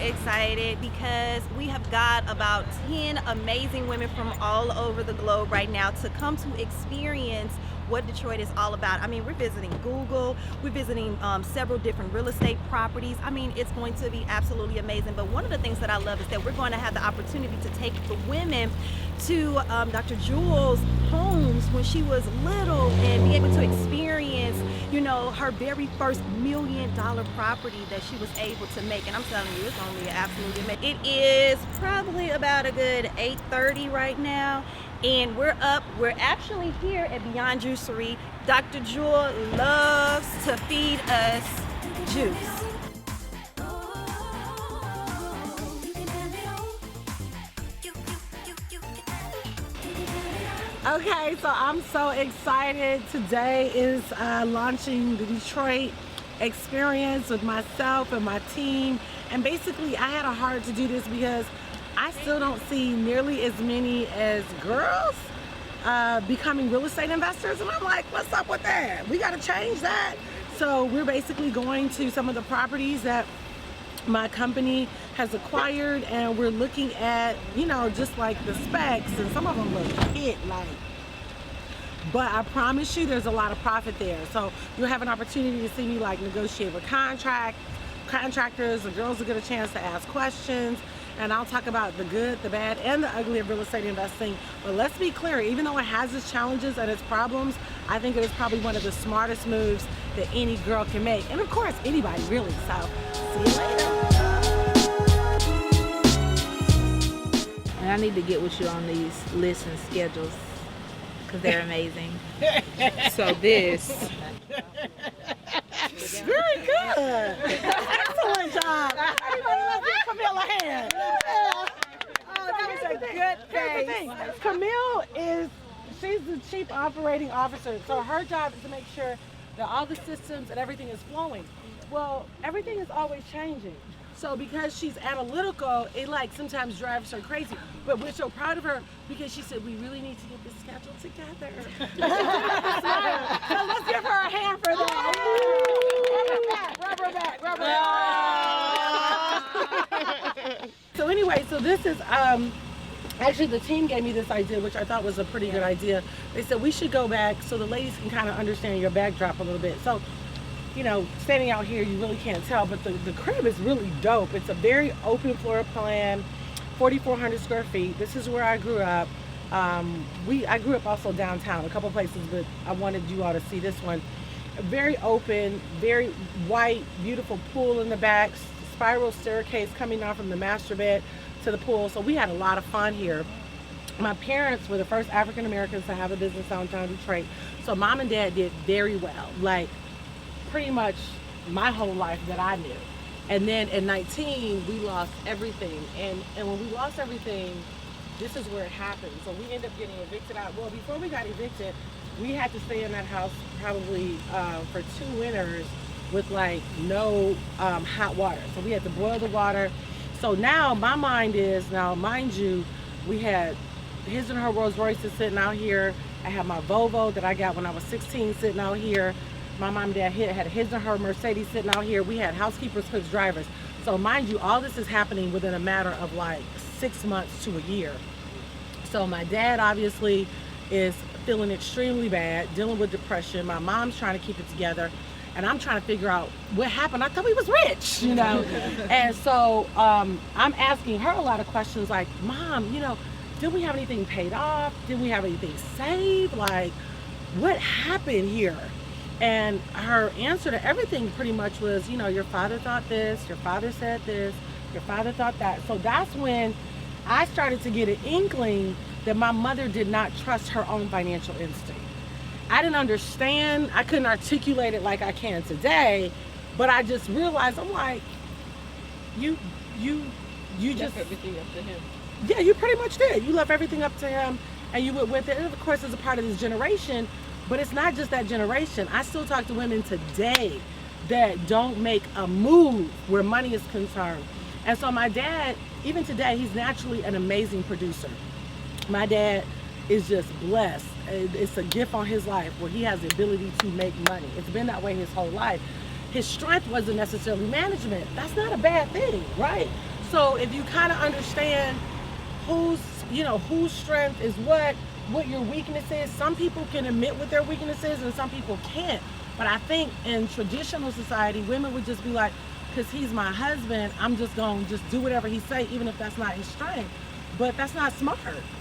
excited because we have got about 10 amazing women from all over the globe right now to come to experience what Detroit is all about. I mean, we're visiting Google, we're visiting several different real estate properties. I mean, it's going to be absolutely amazing. But one of the things that I love is that we're going to have the opportunity to take the women to Dr. Jewel's homes when she was little and be able to experience, you know, her very first $1 million property that she was able to make. And I'm telling you, it's going to be absolutely amazing. It is probably about a good 8:30 right now. And we're actually here at Beyond Juicery. Dr. Jewel loves to feed us juice. Okay, so I'm so excited. Today is launching the Detroit experience with myself and my team. And basically, I had a heart to do this because I still don't see nearly as many as girls becoming real estate investors. And I'm like, what's up with that? We got to change that. So we're basically going to some of the properties that my company has acquired, and we're looking at, you know, just like the specs, and some of them look hit like. But I promise you there's a lot of profit there. So you'll have an opportunity to see me like negotiate with contractors. The girls will get a chance to ask questions. And I'll talk about the good, the bad, and the ugly of real estate investing. But let's be clear, even though it has its challenges and its problems, I think it is probably one of the smartest moves that any girl can make. And of course, anybody really. So, see you later. And I need to get with you on these lists and schedules because they're amazing. So this. Very good. Excellent job. Everybody, let's give Camille a hand. Oh, that was a good face. Camille she's the chief operating officer. So her job is to make sure that all the systems and everything is flowing. Well, everything is always changing. So because she's analytical, it like sometimes drives her crazy. But we're so proud of her because she said, we really need to get this schedule together. So let's give her a hand for that. Rubber back. So anyway, so this is, actually the team gave me this idea, which I thought was a pretty good idea. They said we should go back so the ladies can kind of understand your backdrop a little bit. So, you know, standing out here, you really can't tell, but the crib is really dope. It's a very open floor plan, 4,400 square feet. This is where I grew up. I grew up also downtown, a couple places, but I wanted you all to see this one. Very open, very white, beautiful pool in the back, spiral staircase coming down from the master bed to the pool. So we had a lot of fun here. My parents were the first African Americans to have a business downtown Detroit. So mom and dad did very well. Like, pretty much my whole life that I knew. And then at 19, we lost everything. And when we lost everything, this is where it happened. So we ended up getting evicted out. Well, before we got evicted, we had to stay in that house probably for 2 winters with like no hot water. So we had to boil the water. So now my mind is, now mind you, we had his and her Rolls Royces sitting out here. I had my Volvo that I got when I was 16 sitting out here. My mom and dad had his and her Mercedes sitting out here. We had housekeepers, cooks, drivers. So mind you, all this is happening within a matter of like 6 months to a year. So my dad obviously is feeling extremely bad, dealing with depression. My mom's trying to keep it together. And I'm trying to figure out what happened. I thought we was rich, you know? And so I'm asking her a lot of questions like, Mom, you know, did we have anything paid off? Did we have anything saved? Like, what happened here? And her answer to everything pretty much was, you know, your father thought this, your father said this, your father thought that. So that's when I started to get an inkling that my mother did not trust her own financial instinct. I didn't understand, I couldn't articulate it like I can today, but I just realized, I'm like, you just left everything up to him. Yeah, you pretty much did. You left everything up to him and you went with it. And of course, it's a part of this generation. But it's not just that generation. I still talk to women today that don't make a move where money is concerned. And so my dad, even today, he's naturally an amazing producer. My dad is just blessed. It's a gift on his life where he has the ability to make money. It's been that way his whole life. His strength wasn't necessarily management. That's not a bad thing, right? So if you kind of understand whose strength is what your weakness is, some people can admit what their weakness is and some people can't. But I think in traditional society, women would just be like, because he's my husband, I'm just going to just do whatever he say, even if that's not his strength. But that's not smart,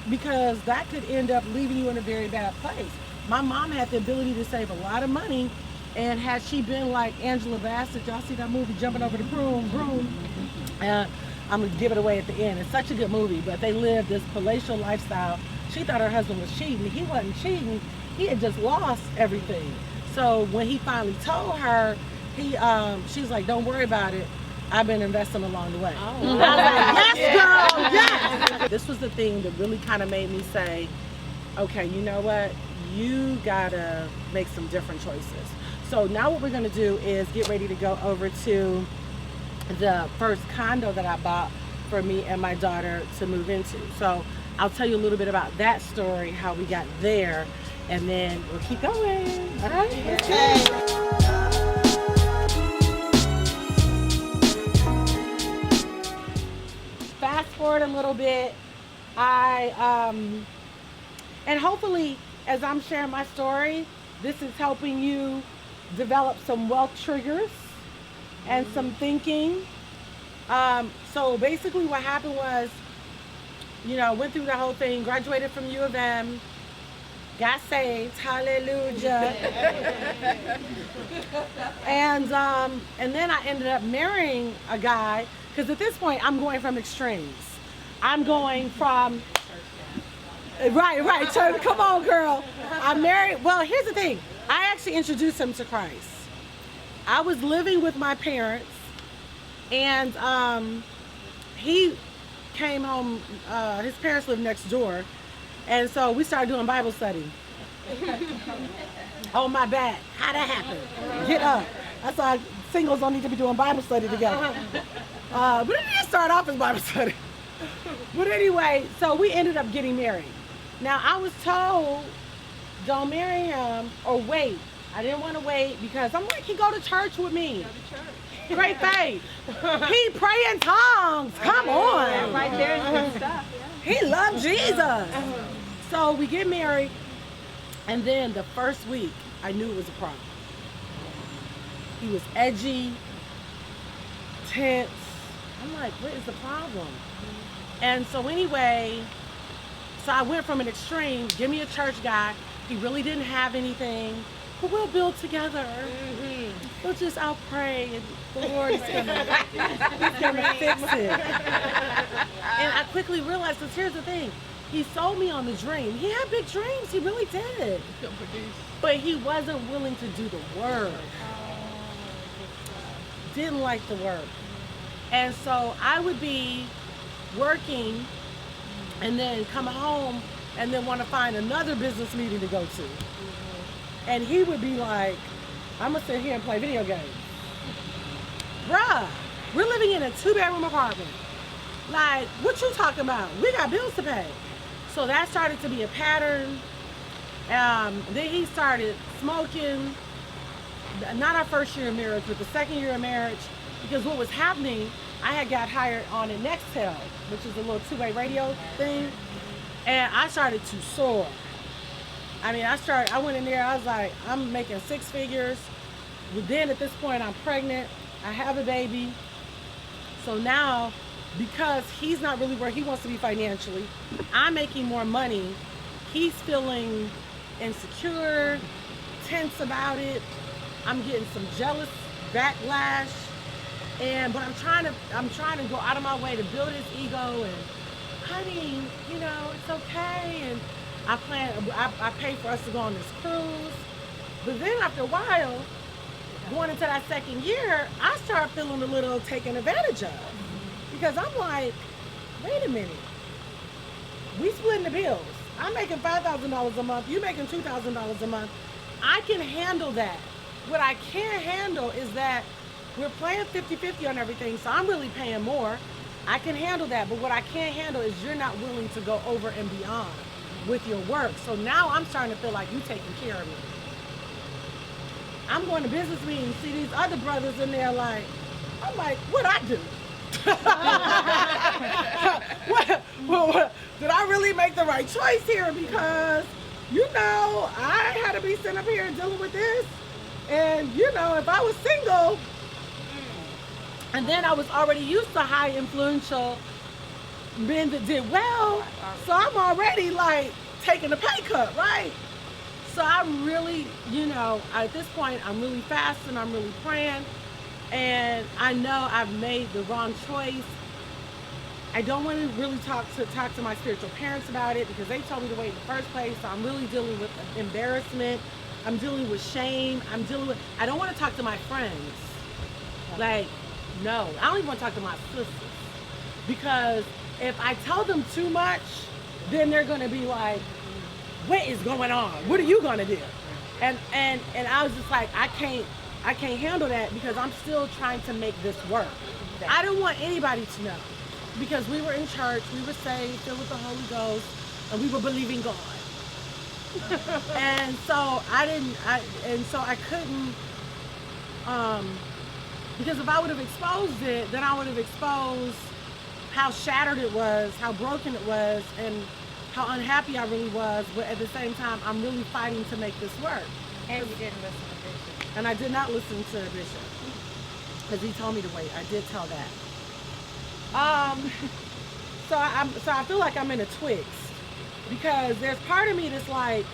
because that could end up leaving you in a very bad place. My mom had the ability to save a lot of money, and had she been like Angela Bassett, y'all see that movie, Jumping Over the Broom? I'm gonna give it away at the end. It's such a good movie, but they lived this palatial lifestyle. She thought her husband was cheating. He wasn't cheating. He had just lost everything. So when he finally told her, she's like, don't worry about it. I've been investing along the way. Oh. I was like, yes, girl, yes. This was the thing that really kind of made me say, okay, you know what? You gotta make some different choices. So now what we're gonna do is get ready to go over to the first condo that I bought for me and my daughter to move into. So I'll tell you a little bit about that story, how we got there, and then we'll keep going. All right? Okay. Fast forward a little bit, and hopefully as I'm sharing my story, this is helping you develop some wealth triggers and some thinking. So basically what happened was, went through the whole thing, graduated from U of M, got saved, hallelujah. And then I ended up marrying a guy, because at this point I'm going from extremes. I'm going from, right, church, come on girl. I'm married, well here's the thing, I actually introduced him to Christ. I was living with my parents, and he came home, his parents lived next door, and so we started doing Bible study. Oh my back, how'd that happen? Get up. That's why singles don't need to be doing Bible study together. But it didn't start off as Bible study. But anyway, so we ended up getting married. Now I was told, don't marry him or wait. I didn't want to wait because I'm like, he go to church with me. Great faith. He pray in tongues. Come on. Yeah, right there is good stuff. Yeah. He loved Jesus. So we get married, and then the first week, I knew it was a problem. He was edgy, tense. I'm like, what is the problem? And so anyway, so I went from an extreme, give me a church guy. He really didn't have anything, but we'll build together. I'll pray, and the Lord is gonna fix it. And I quickly realized, because here's the thing, he sold me on the dream. He had big dreams, he really did. But he wasn't willing to do the work. Didn't like the work. And so I would be working and then come home and then want to find another business meeting to go to. And he would be like, I'm gonna sit here and play video games. Bruh, we're living in a 2-bedroom apartment. Like, what you talking about? We got bills to pay. So that started to be a pattern. Then he started smoking. Not our first year of marriage, but the second year of marriage. Because what was happening, I had got hired on a Nextel, which is a little 2-way radio thing. And I started to soar. I mean, I went in there, I was like, I'm making 6 figures. But then at this point, I'm pregnant. I have a baby. So now, because he's not really where he wants to be financially, I'm making more money. He's feeling insecure, tense about it. I'm getting some jealous backlash. But I'm trying to go out of my way to build his ego, and honey, it's okay. And I pay for us to go on this cruise. But then after a while, going into that second year, I start feeling a little taken advantage of. Because I'm like, wait a minute. We splitting the bills. I'm making $5,000 a month. You making $2,000 a month. I can handle that. What I can't handle is that we're playing 50-50 on everything, so I'm really paying more. I can handle that, but what I can't handle is you're not willing to go over and beyond with your work. So now I'm starting to feel like you taking care of me. I'm going to business meetings, see these other brothers in there like, I'm like, what'd I do? Did I really make the right choice here? Because, I had to be sitting up here and dealing with this. And, if I was single, and then I was already used to high influential men that did well, so I'm already like taking a pay cut, right? So I'm really, at this point, I'm really fasting, I'm really praying, and I know I've made the wrong choice. I don't want to really talk to my spiritual parents about it because they told me to wait in the first place. So I'm really dealing with embarrassment. I'm dealing with shame. I don't want to talk to my friends. Like, no, I don't even want to talk to my sisters, because if I tell them too much, then they're going to be like, what is going on? What are you going to do? And I was just like, I can't handle that because I'm still trying to make this work. I don't want anybody to know, because we were in church, we were saved, filled with the Holy Ghost, and we were believing God. And so I couldn't, because if I would have exposed it, then I would have exposed how shattered it was, how broken it was, and how unhappy I really was. But at the same time, I'm really fighting to make this work. And you didn't listen to Bishop. And I did not listen to Bishop, because he told me to wait. I did tell that. So I feel like I'm in a twixt, because there's part of me that's like,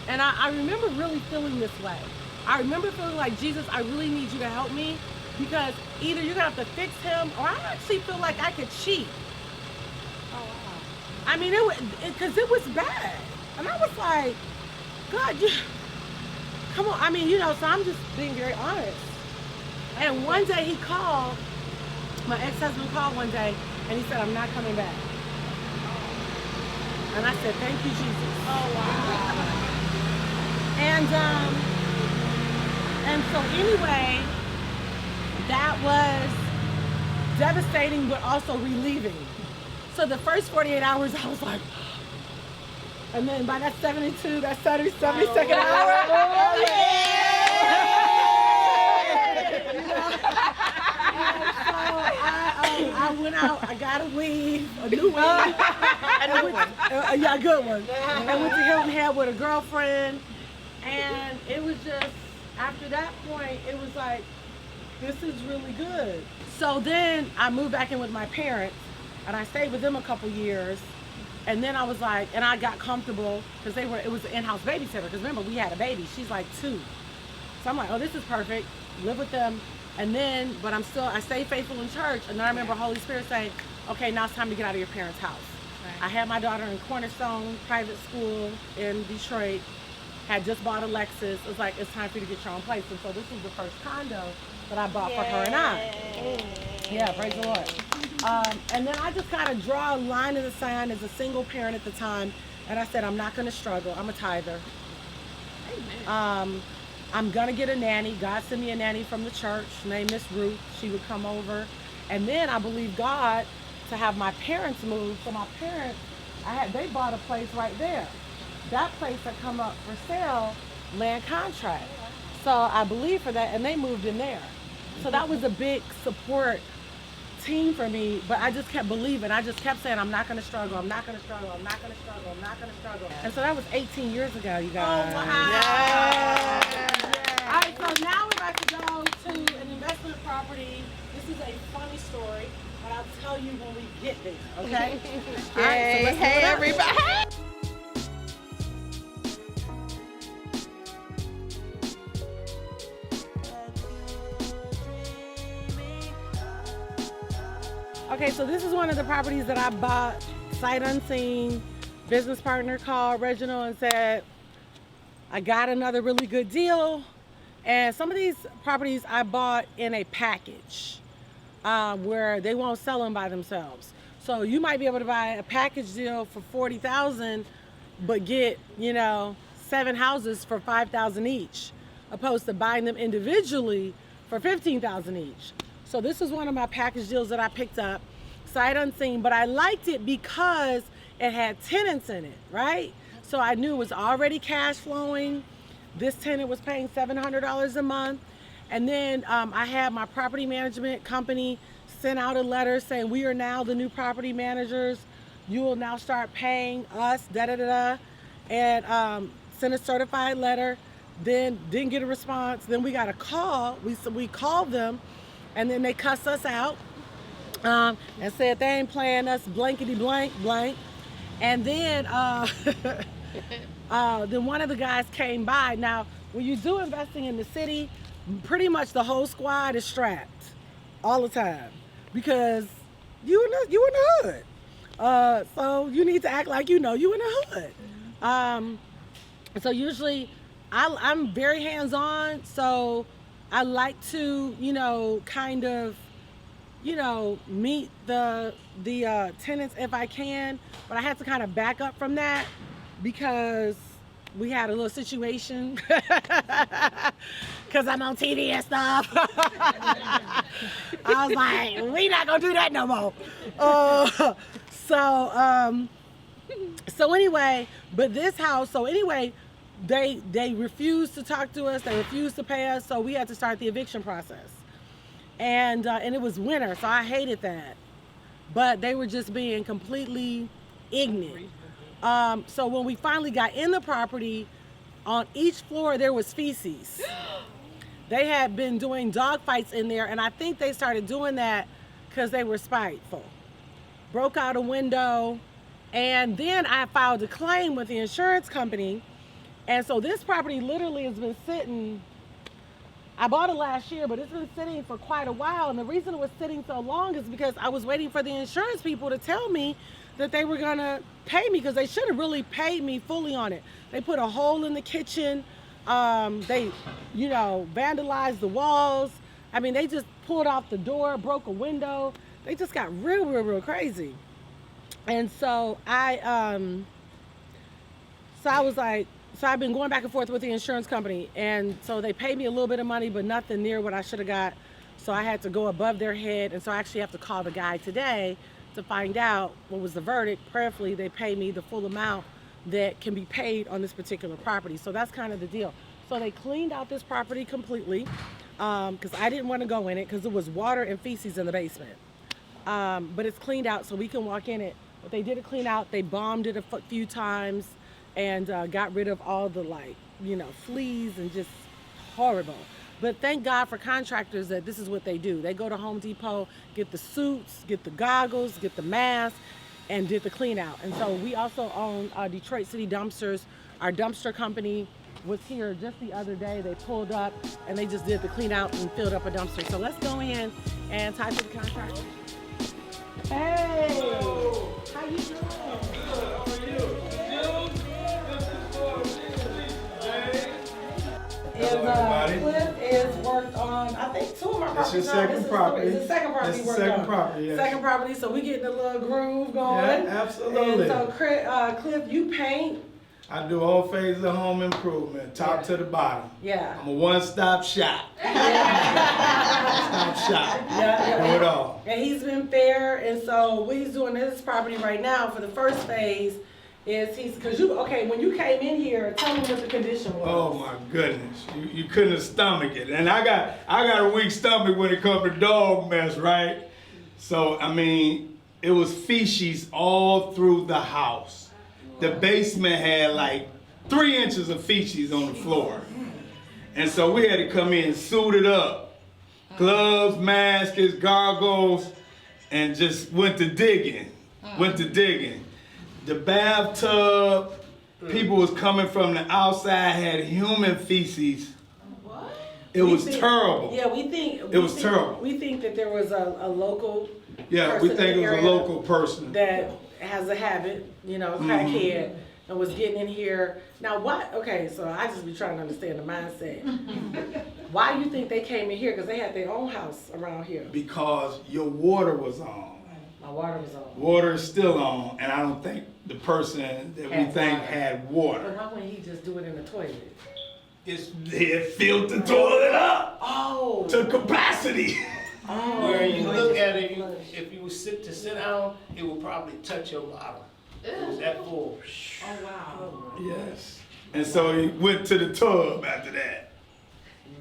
and I remember really feeling this way. I remember feeling like, Jesus, I really need you to help me, because either you're gonna have to fix him, or I actually feel like I could cheat. Oh, wow. I mean, because it was bad, and I was like, God, come on. I mean, so I'm just being very honest. And one day he called. My ex-husband called one day, and he said, I'm not coming back. And I said, thank you, Jesus. Oh, wow. And so anyway, that was devastating, but also relieving. So the first 48 hours, I was like, and then by that 72nd hour, oh, yeah! I went out, I got a weave, a new weave. A new one. Yeah, a good one. I went to Hilton Head with a girlfriend, and it was just, after that point, it was like, this is really good. So then I moved back in with my parents, and I stayed with them a couple years, and then I was like, and I got comfortable, because it was an in-house babysitter, because remember, we had a baby, she's like 2. So I'm like, oh, this is perfect, live with them. And then, but I stay faithful in church. And then I remember Holy Spirit saying, okay, now it's time to get out of your parents' house. Right. I had my daughter in Cornerstone Private School in Detroit, had just bought a Lexus. It was like, it's time for you to get your own place. And so this was the first condo that I bought for her and I. Yeah, praise the Lord. And then I just kind of draw a line in the sand as a single parent at the time. And I said, I'm not going to struggle. I'm a tither. Amen. I'm gonna get a nanny. God sent me a nanny from the church named Miss Ruth. She would come over. And then I believed God to have my parents move. So my parents, they bought a place right there. That place had come up for sale, land contract. So I believed for that, and they moved in there. So that was a big support team for me, but I just kept believing. I just kept saying, I'm not gonna struggle, I'm not gonna struggle, I'm not gonna struggle, I'm not gonna struggle. And so that was 18 years ago, you guys. Oh, wow. Yeah. All right, so now we're about to go to an investment property. This is a funny story, but I'll tell you when we get there, okay? All right, so let's Hey, everybody. Okay, so this is one of the properties that I bought sight unseen. Business partner called Reginald and said, I got another really good deal. And some of these properties I bought in a package where they won't sell them by themselves. So you might be able to buy a package deal for $40,000, but get, 7 houses for $5,000 each, opposed to buying them individually for $15,000 each. So this is one of my package deals that I picked up, sight unseen, but I liked it because it had tenants in it, right? So I knew it was already cash flowing. This tenant was paying $700 a month. And then I had my property management company sent out a letter saying we are now the new property managers. You will now start paying us, da-da-da-da. And sent a certified letter. Then didn't get a response. Then we got a call. We called them, and then they cussed us out and said they ain't playing us blankety blank blank. And then then one of the guys came by. Now, when you do investing in the city, pretty much the whole squad is strapped all the time because you in the hood. So you need to act like you know you in the hood. So usually I'm very hands-on, so I like to, kind of, meet the tenants if I can, but I had to kind of back up from that because we had a little situation because I'm on TV and stuff. I was like, we not gonna do that no more. So anyway, but this house, they refused to talk to us, they refused to pay us, so we had to start the eviction process. And it was winter, so I hated that. But they were just being completely ignorant. So when we finally got in the property, on each floor there was feces. They had been doing dog fights in there, and I think they started doing that because they were spiteful. Broke out a window, and then I filed a claim with the insurance company. And so this property literally has been sitting, I bought it last year, but it's been sitting for quite a while. And the reason it was sitting so long is because I was waiting for the insurance people to tell me that they were gonna pay me, because they should have really paid me fully on it. They put a hole in the kitchen. They, vandalized the walls. I mean, they just pulled off the door, broke a window. They just got real crazy. And so I was like, so I've been going back and forth with the insurance company, and so they paid me a little bit of money, but nothing near what I should have got. So I had to go above their head, and so I actually have to call the guy today to find out what was the verdict. Prayerfully, they pay me the full amount that can be paid on this particular property. So that's kind of the deal. So they cleaned out this property completely because I didn't want to go in it because there was water and feces in the basement. But it's cleaned out so we can walk in it. But they did it clean out. They bombed it a few times and got rid of all the fleas and just horrible. But thank God for contractors that this is what they do. They go to Home Depot, get the suits, get the goggles, get the mask, and did the clean out. And so we also own Detroit City Dumpsters. Our dumpster company was here just the other day. They pulled up and they just did the clean out and filled up a dumpster. So let's go in and talk to the contractor. Hey, how you doing? How are you? And Cliff is worked on, I think, 2 of my properties. It's your second property. It's the second property It's worked the second on. property, yes. Second property, so we getting a little groove going. Yeah, absolutely. And so Cliff, you paint. I do all phases of home improvement, top to the bottom. Yeah. I'm a one-stop shop. One-stop shop. Yeah. Do it all. And he's been fair, and so what he's doing in this property right now for the first phase is when you came in here, tell me what the condition was. Oh my goodness, you couldn't have stomached it. And I got a weak stomach when it comes to dog mess, right? So I mean, it was feces all through the house. The basement had like 3 inches of feces on the floor. And so we had to come in suited up. Gloves, masks, goggles, and just went to digging. The bathtub, people was coming from the outside, had human feces. What? It was terrible. Yeah, we think terrible. We think that there was a local Yeah, we think it was a local person. that has a habit, crackhead, and was getting in here. Now what? Okay, so I just be trying to understand the mindset. Why do you think they came in here? Because they had their own house around here. Because your water was on. My water was on. Water is still on, and I don't think the person that we think had But water. why wouldn't he just do it in the toilet? It filled the toilet up Oh. to capacity. Oh. Where you look at it, if you was sit down, it would probably touch your bottom. It was that full. Oh wow. Yes. And so he went to the tub after that.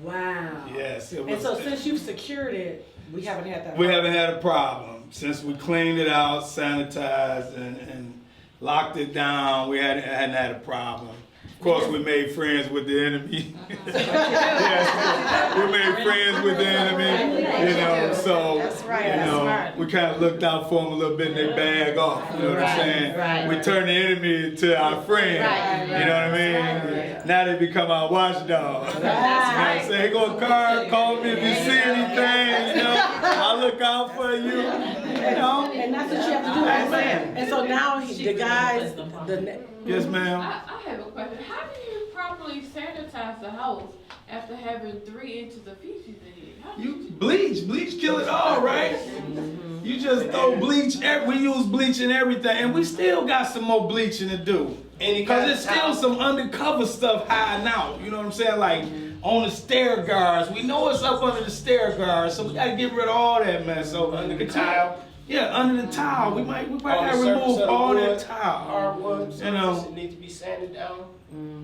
Wow. Yes, it And was. so since you've secured it, we haven't had that. We haven't had a problem since we cleaned it out, sanitized, and locked it down. We hadn't had a problem. Of course, we made friends with the enemy. Yes, we made friends with the enemy. You know, so you know, we kind of looked out for them a little bit, and they bag off. You know what I'm saying? We turned the enemy into our friend. You know what I mean? Now they become our watchdogs. You know what I'm saying? Hey, go call me if you see anything. You know, I'll look out for you. You know? And that's what you have to do. And so now the guys, Yes, ma'am. I have a question. How do you properly sanitize the house after having 3 inches of feces in it? How do You bleach kill it all, right? You just throw bleach. We use bleach and everything, and we still got some more bleaching to do. Because there's still some undercover stuff hiding out. You know what I'm saying? Like on the stair guards. We know it's up under the stair guards, so we gotta get rid of all that mess. So Under the tile. Yeah, under the tile. We might All gotta the surface remove of the all wood, that tile. hardwood, You know. surface, it needs to be sanded down.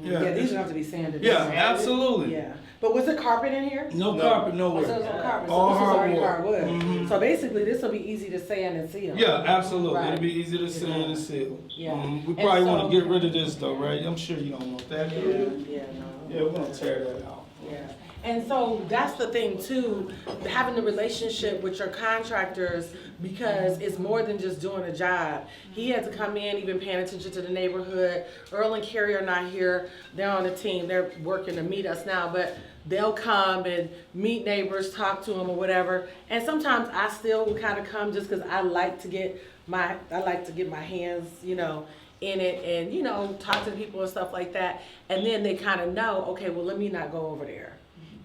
yeah, these have to be sanded. Yeah, down. absolutely. Yeah. But was it carpet in here? No No. carpet Oh, so nowhere. it's on carpet. All So this is already hardwood. hardwood. So basically, this will be easy to sand and seal. Yeah, absolutely. Right. It'll be easy to sand and seal. Yeah. We And probably want so- to get rid of this though, right? I'm sure you don't want that. do you? Yeah, no. Yeah, we're gonna tear that out. Yeah. And so that's the thing too, having the relationship with your contractors, because it's more than just doing a job. He had to come in, even paying attention to the neighborhood. Earl and Carrie are not here. They're on the team. They're working to meet us now, but they'll come and meet neighbors, talk to them or whatever. And sometimes I still will kind of come just because I like to get my hands, you know, in it and, you know, talk to the people and stuff like that. And then they kind of know, okay, well, let me not go over there.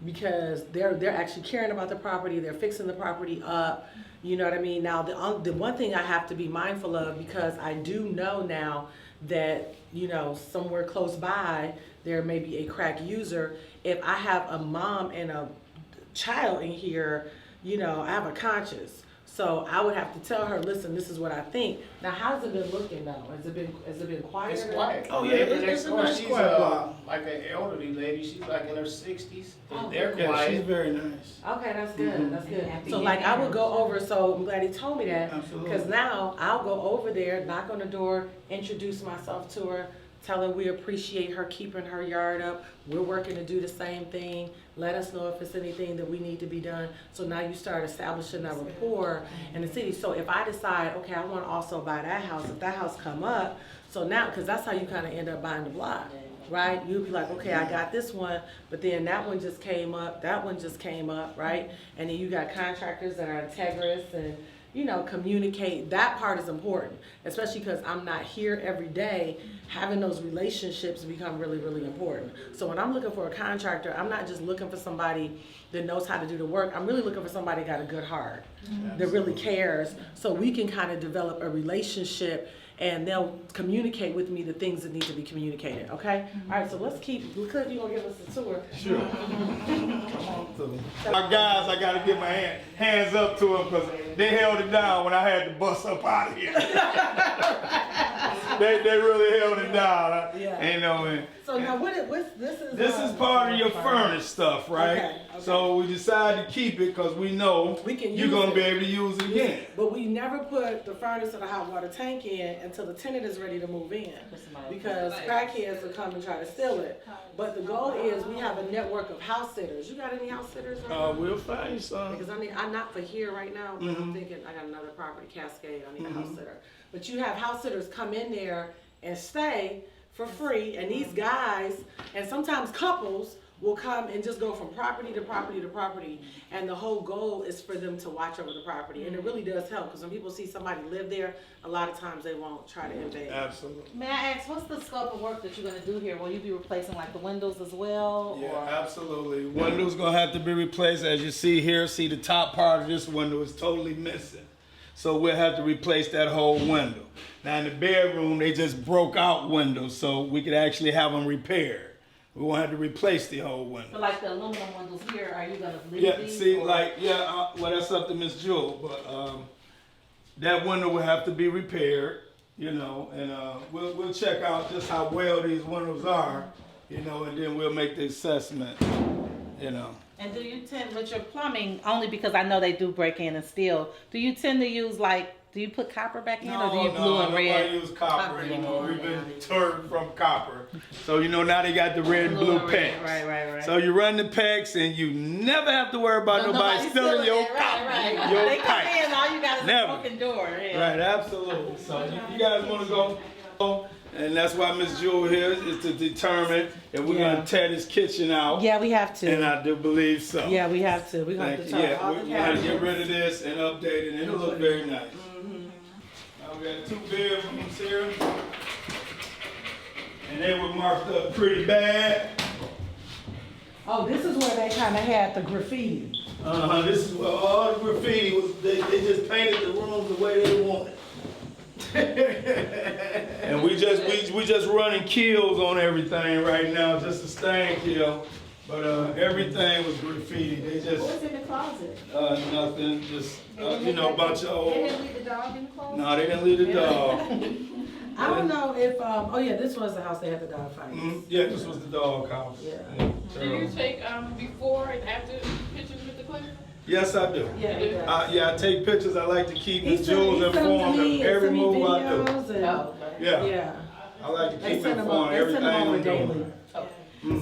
Because they're actually caring about the property, they're fixing the property up, you know what I mean? Now, the one thing I have to be mindful of, because I do know now that, you know, somewhere close by, there may be a crack user. If I have a mom and a child in here, you know, I have a conscience. So I would have to tell her, listen, this is what I think. Now, how's it been looking though? Has it been quiet? It's quiet. Oh, yeah, The neighbor it's next a door, nice she's quiet block. like an elderly lady. She's like in her 60s. Oh, They're Yeah, quiet. she's very nice. Okay, that's good, that's good. Happy So like I would go anniversary. over, so I'm glad he told me that. Absolutely. Because now I'll go over there, knock on the door, introduce myself to her, tell her we appreciate her keeping her yard up. We're working to do the same thing. Let us know if it's anything that we need to be done. So now you start establishing a rapport in the city. So if I decide, okay, I want to also buy that house, if that house come up, so now, because that's how you kind of end up buying the block. Right? You'll be like, okay, I got this one, but then that one just came up, that one just came up, right? And then you got contractors that are integrous and, you know, communicate. That part is important, especially because I'm not here every day. Having those relationships become really, really important. So when I'm looking for a contractor, I'm not just looking for somebody that knows how to do the work. I'm really looking for somebody that got a good heart, that really cares, so we can kind of develop a relationship and they'll communicate with me the things that need to be communicated, okay? All right, so let's keep, Cliff, you gonna give us a tour? Sure. Come on through. My guys, I gotta give my hands up to them because they held it down when I had to bust up out of here. they really held it down. Yeah. You know, and So now what's this is? this is part of your furnace stuff, right? Okay, okay. So we decided to keep it because we know We can you're use gonna it. be able to use it again. But we never put the furnace or the hot water tank in until the tenant is ready to move in. Because crackheads will come and try to steal it. But the goal is we have a network of house sitters. You got any house sitters right now? We'll find you some. Because I'm not for here right now, but I'm thinking I got another property, Cascade, I need a house sitter. But you have house sitters come in there and stay for free, and these guys, and sometimes couples, will come and just go from property to property to property, and the whole goal is for them to watch over the property, and it really does help, because when people see somebody live there, a lot of times they won't try to invade. Absolutely. May I ask, what's the scope of work that you're gonna do here? Will you be replacing like the windows as well? Yeah, or- absolutely. Window's gonna have to be replaced. As you see here, see the top part of this window is totally missing. So we'll have to replace that whole window. Now in the bedroom, they just broke out windows, so we could actually have them repaired. We won't have to replace the whole window. But like the aluminum windows here, are you gonna leave Yeah, these? see, or- well, that's up to Miss Jewel, but that window will have to be repaired, you know, and we'll check out just how well these windows are, you know, and then we'll make the assessment. you know. And do you tend, with your plumbing, only because I know they do break in and steal, do you tend to use do you put copper back in or do you blue and red? Nobody use copper anymore. We've been turned from copper. So, now they got the red and blue packs. Right. So you run the packs and you never have to worry about nobody stealing your copper. Right. Your They come pipes. in, all you got is Never. a broken door. Yeah. Right, absolutely. So you guys want to go, and that's why Miss Jewel here is to determine if we're going to tear this kitchen out. Yeah, we have to. And I do believe so. Yeah, we have to. We're going to Yeah, all we the got to get cabinets. rid of this and update it, and it'll look very nice. Now we got 2 bedrooms here, and they were marked up pretty bad. Oh, this is where they kind of had the graffiti. This is where all the graffiti was. They just painted the rooms the way they wanted. And we just running kills on everything right now, just a stain kill. But everything was graffiti. They just What's in the closet? nothing. Just a bunch of old. They didn't leave the dog in the closet? No, they didn't leave the dog. I don't know if, oh yeah, this was the house they had the dog fight. Yeah, this was the dog house. Yeah. Do you take before and after pictures with the clinic? Yes, I do. Yeah, he does. Yeah, I take pictures. I like to keep He Miss Jules sent informed to me of every and move I do. videos and, Yeah, yeah. I like to They keep send them informed of over, they send them everything over I'm daily. doing.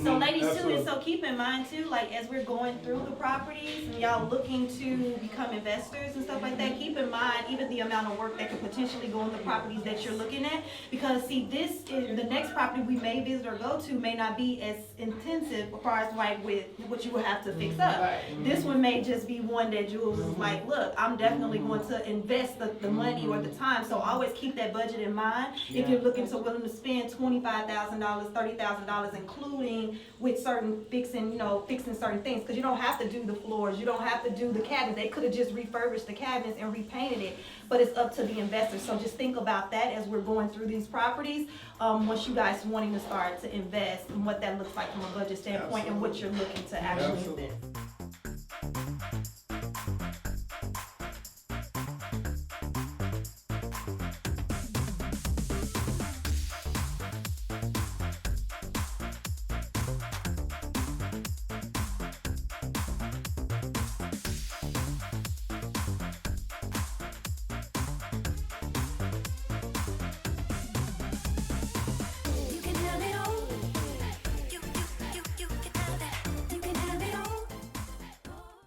So ladies too, Absolutely. and so keep in mind too, like as we're going through the properties and y'all looking to become investors and stuff like that, keep in mind even the amount of work that could potentially go in the properties that you're looking at. Because see, this is the next property we may visit or go to may not be as intensive as far as like with what you will have to fix up. This one may just be one that Jules is like, look, I'm definitely going to invest the money or the time. So always keep that budget in mind. If you're looking to willing to spend $25,000, $30,000, including with certain fixing certain things, because you don't have to do the floors, you don't have to do the cabinets. They could have just refurbished the cabinets and repainted it, but it's up to the investor. So just think about that as we're going through these properties. Once you guys wanting to start to invest and what that looks like from a budget standpoint and what you're looking to actually invest.